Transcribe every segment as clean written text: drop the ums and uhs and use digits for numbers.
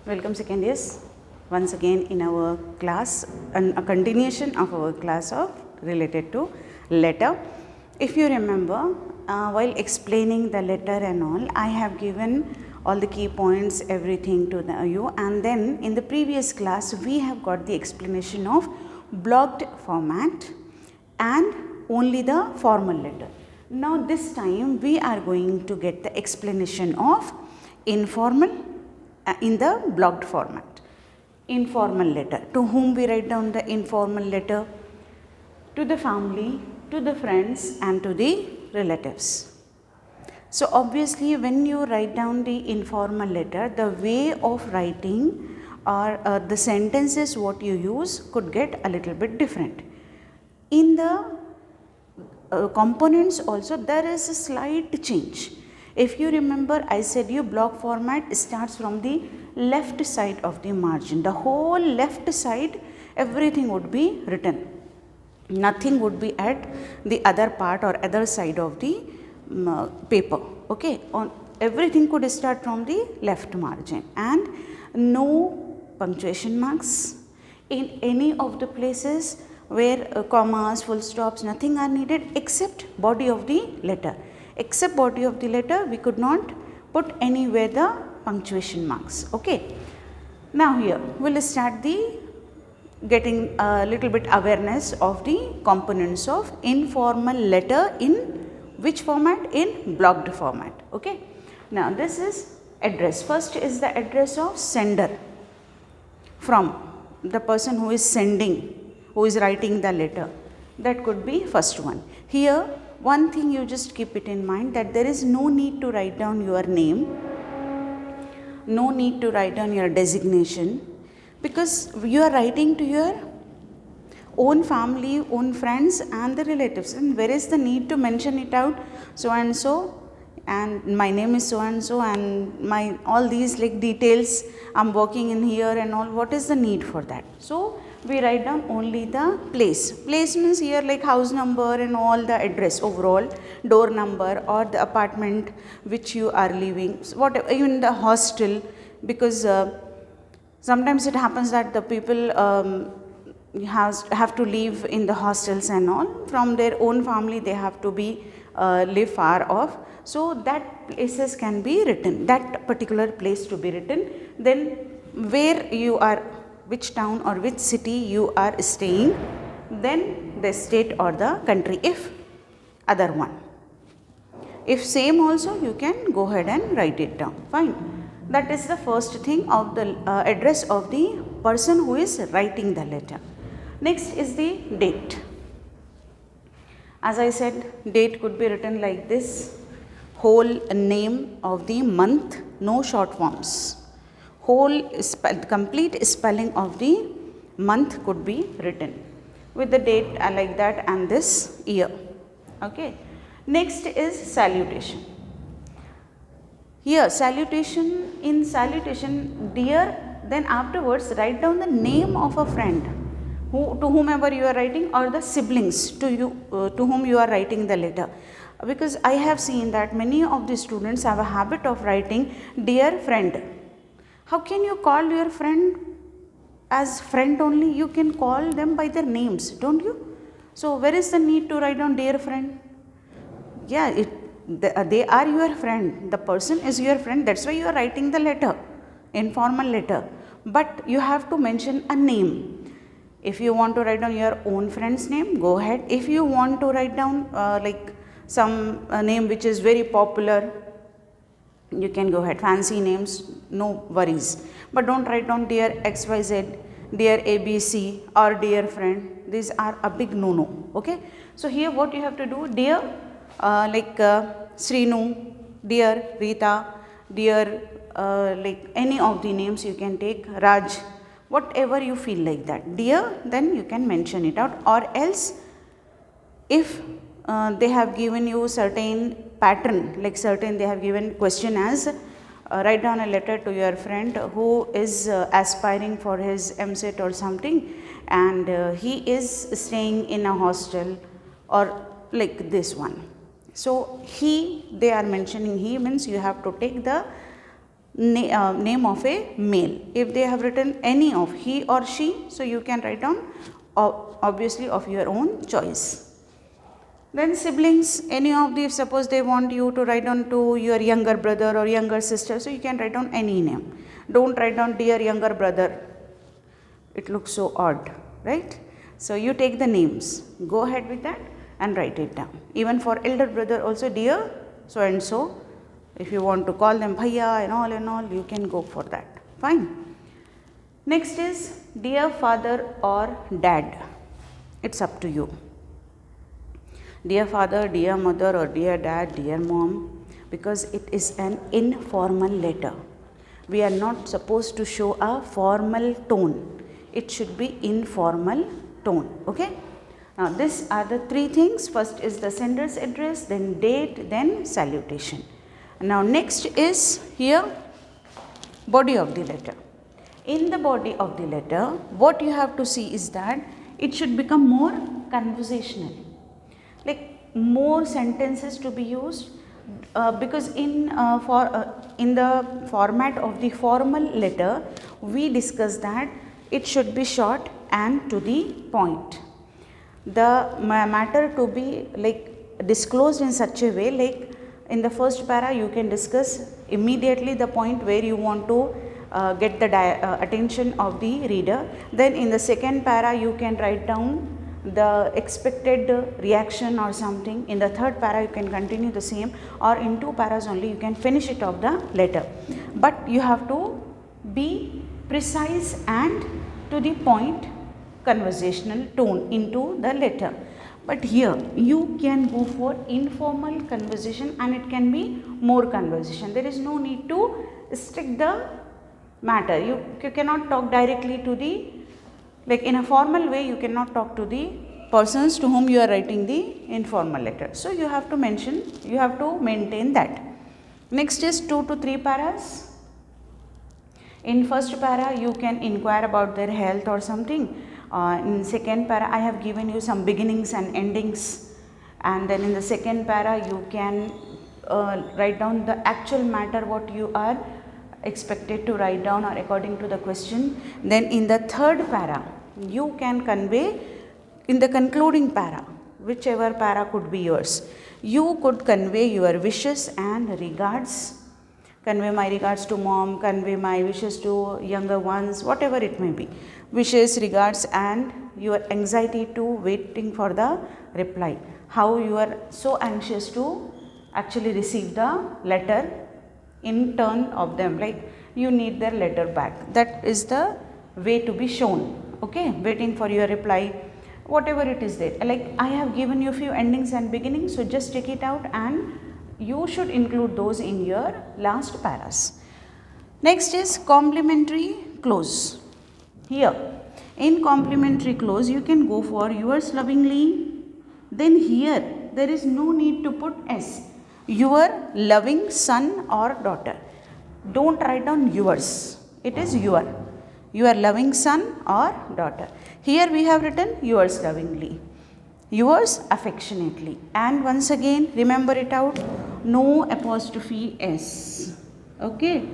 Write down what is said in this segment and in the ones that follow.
Welcome second years once again in our class and a continuation of our class of related to letter. If you remember, while explaining the letter and all, I have given all the key points, everything to you, and then in the previous class we have got the explanation of blocked format and only the formal letter. Now this time we are going to get the explanation of informal in the blocked format. Informal letter. To whom we write down the informal letter? To the family, to the friends and to the relatives. So obviously when you write down the informal letter, the way of writing or the sentences what you use could get a little bit different. In the components also there is a slight change. If you remember, I said you block format starts from the left side of the margin. The whole left side everything would be written. Nothing would be at the other part or other side of the paper. Okay, everything could start from the left margin and no punctuation marks in any of the places where commas, full stops, nothing are needed except body of the letter. Except body of the letter, we could not put anywhere the punctuation marks. Okay. Now here we will start the getting a little bit awareness of the components of informal letter in which format? In blocked format. Okay. Now this is address. First is the address of sender, from the person who is sending, who is writing the letter. That could be first one. Here one thing you just keep it in mind, that there is no need to write down your name, no need to write down your designation, because you are writing to your own family, own friends and the relatives, and where is the need to mention it out, so and my name is so and my all these like details, I'm working in here and all. What is the need for that? So we write down only the place. Place means here like house number and all the address, overall door number or the apartment which you are living, so whatever, even the hostel, because sometimes it happens that the people have to live in the hostels and all. From their own family they have to be live far off. So that places can be written, that particular place to be written. Then where you are, which town or which city you are staying, then the state or the country if other one. If same also you can go ahead and write it down, fine. That is the first thing of the address of the person who is writing the letter. Next is the date. As I said, date could be written like this, whole name of the month, no short forms. Whole complete spelling of the month could be written with the date like that and this year. Okay. Next is salutation. Here salutation, in salutation, dear, then afterwards write down the name of a friend to whomever you are writing, or the siblings to you to whom you are writing the letter. Because I have seen that many of the students have a habit of writing dear friend. How can you call your friend as friend only? You can call them by their names, don't you? So where is the need to write down dear friend? Yeah, they are your friend. The person is your friend. That's why you are writing the letter, informal letter. But you have to mention a name. If you want to write down your own friend's name, go ahead. If you want to write down like some name which is very popular, you can go ahead. Fancy names, no worries. But don't write down dear XYZ, dear ABC or dear friend. These are a big no-no. Okay. So here what you have to do, dear like Srinu, dear Rita, dear like any of the names you can take, Raj, whatever you feel like that. Dear, then you can mention it out, or else if they have given you certain pattern, like certain they have given question as write down a letter to your friend who is aspiring for his MSET or something, and he is staying in a hostel, or like this one. So he, they are mentioning he means you have to take the name of a male. If they have written any of he or she, so you can write down obviously of your own choice. Then siblings, any of these, suppose they want you to write down to your younger brother or younger sister, so you can write down any name. Don't write down dear younger brother, it looks so odd, right? So you take the names, go ahead with that and write it down. Even for elder brother also, dear so and so, if you want to call them bhaiya and all, you can go for that, fine. Next is dear father or dad, it's up to you. Dear father, dear mother, or dear dad, dear mom, because it is an informal letter. We are not supposed to show a formal tone. It should be informal tone, okay? Now these are the three things. First is the sender's address, then date, then salutation. Now next is here body of the letter. In the body of the letter, what you have to see is that it should become more conversational. Like more sentences to be used, because in the format of the formal letter, we discussed that it should be short and to the point. The matter to be like disclosed in such a way, like in the first para you can discuss immediately the point where you want to get the attention of the reader. Then in the second para you can write down the expected reaction or something. In the third para you can continue the same, or in two paras only you can finish it of the letter. But you have to be precise and to the point conversational tone into the letter. But here you can go for informal conversation and it can be more conversation. There is no need to stick the matter. You cannot talk directly to the, like in a formal way you cannot talk to the persons to whom you are writing the informal letter. So you have to mention, you have to maintain that. Next is 2 to 3 paras. In first para you can inquire about their health or something. In second para I have given you some beginnings and endings, and then in the second para you can write down the actual matter what you are expected to write down or according to the question. Then in the third para you can convey, in the concluding para, whichever para could be yours, you could convey your wishes and regards. Convey my regards to mom, convey my wishes to younger ones, whatever it may be. Wishes, regards, and your anxiety to waiting for the reply. How you are so anxious to actually receive the letter in turn of them, like you need their letter back. That is the way to be shown, okay? Waiting for your reply, whatever it is there. Like I have given you a few endings and beginnings, so just take it out and you should include those in your last paras. Next is complimentary close. Here in complimentary close you can go for yours lovingly. Then here there is no need to put S. Your loving son or daughter. Don't write down yours. It is your loving son or daughter. Here we have written yours lovingly, yours affectionately, and once again remember it out, no apostrophe S, okay?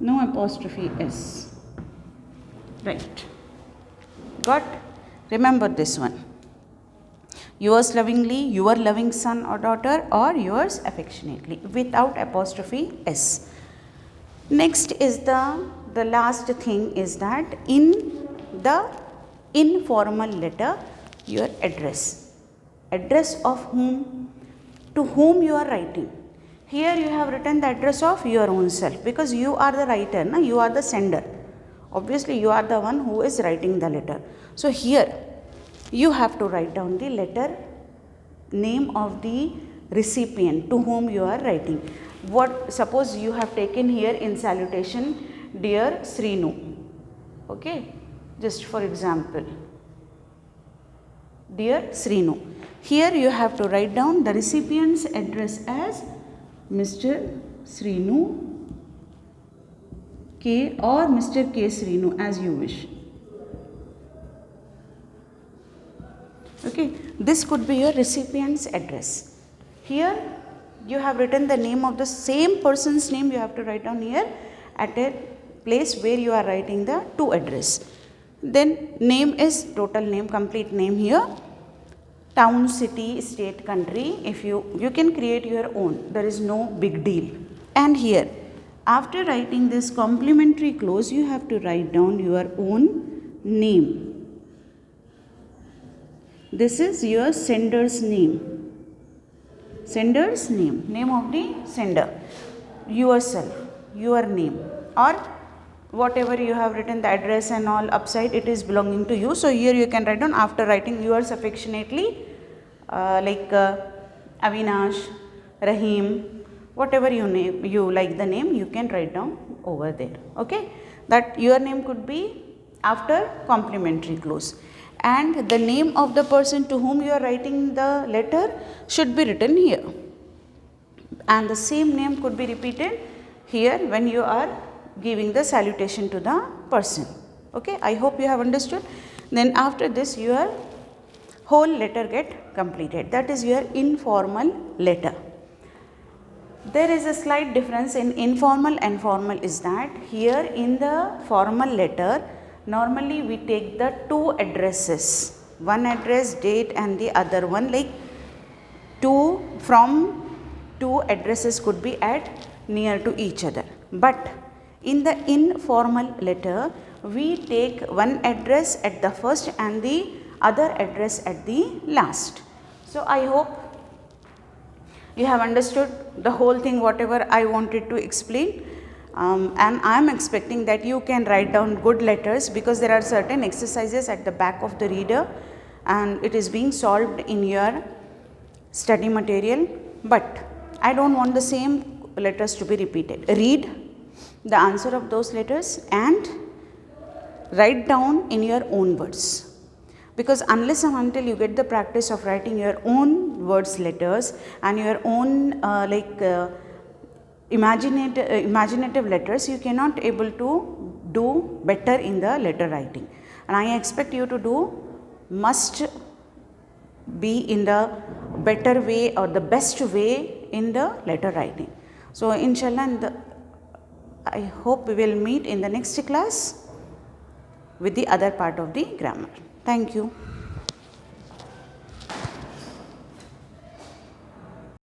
No apostrophe S, right? Got? Remember this one. Yours lovingly, your loving son or daughter, or yours affectionately, without apostrophe S. Next is the last thing is that in the informal letter, your address. Address of whom? To whom you are writing. Here you have written the address of your own self, because you are the writer, na? You are the sender. Obviously, you are the one who is writing the letter. So here you have to write down the letter name of the recipient to whom you are writing. What, suppose you have taken here in salutation, dear Srinu, okay, just for example, dear Srinu. Here you have to write down the recipient's address as Mr. Srinu, K or Mr. K Srinu, as you wish. Okay, this could be your recipient's address. Here you have written the name of the same person's name, you have to write down here at a place where you are writing the to address. Then name is total name, complete name here. Town, city, state, country, if you can create your own, there is no big deal. And here, after writing this complimentary clause, you have to write down your own name. This is your sender's name. Sender's name, name of the sender, yourself, your name, or whatever you have written, the address and all upside, it is belonging to you. So here you can write down, after writing yours affectionately, Avinash, Rahim, whatever you like the name, you can write down over there. Okay, that your name could be after complimentary clause, and the name of the person to whom you are writing the letter should be written here, and the same name could be repeated here when you are giving the salutation to the person. Okay, I hope you have understood. Then after this, your whole letter get completed. That is your informal letter. There is a slight difference in informal and formal, is that here in the formal letter, normally we take the two addresses, one address, date, and the other one, like from two addresses could be at near to each other. But in the informal letter, we take one address at the first and the other address at the last. So I hope you have understood the whole thing, whatever I wanted to explain. And I am expecting that you can write down good letters, because there are certain exercises at the back of the reader and it is being solved in your study material. But I don't want the same letters to be repeated. Read the answer of those letters and write down in your own words, because unless and until you get the practice of writing your own words letters and your own imaginative letters, you cannot able to do better in the letter writing. And I expect you to must be in the better way or the best way in the letter writing. So inshallah, I hope we will meet in the next class with the other part of the grammar. Thank you.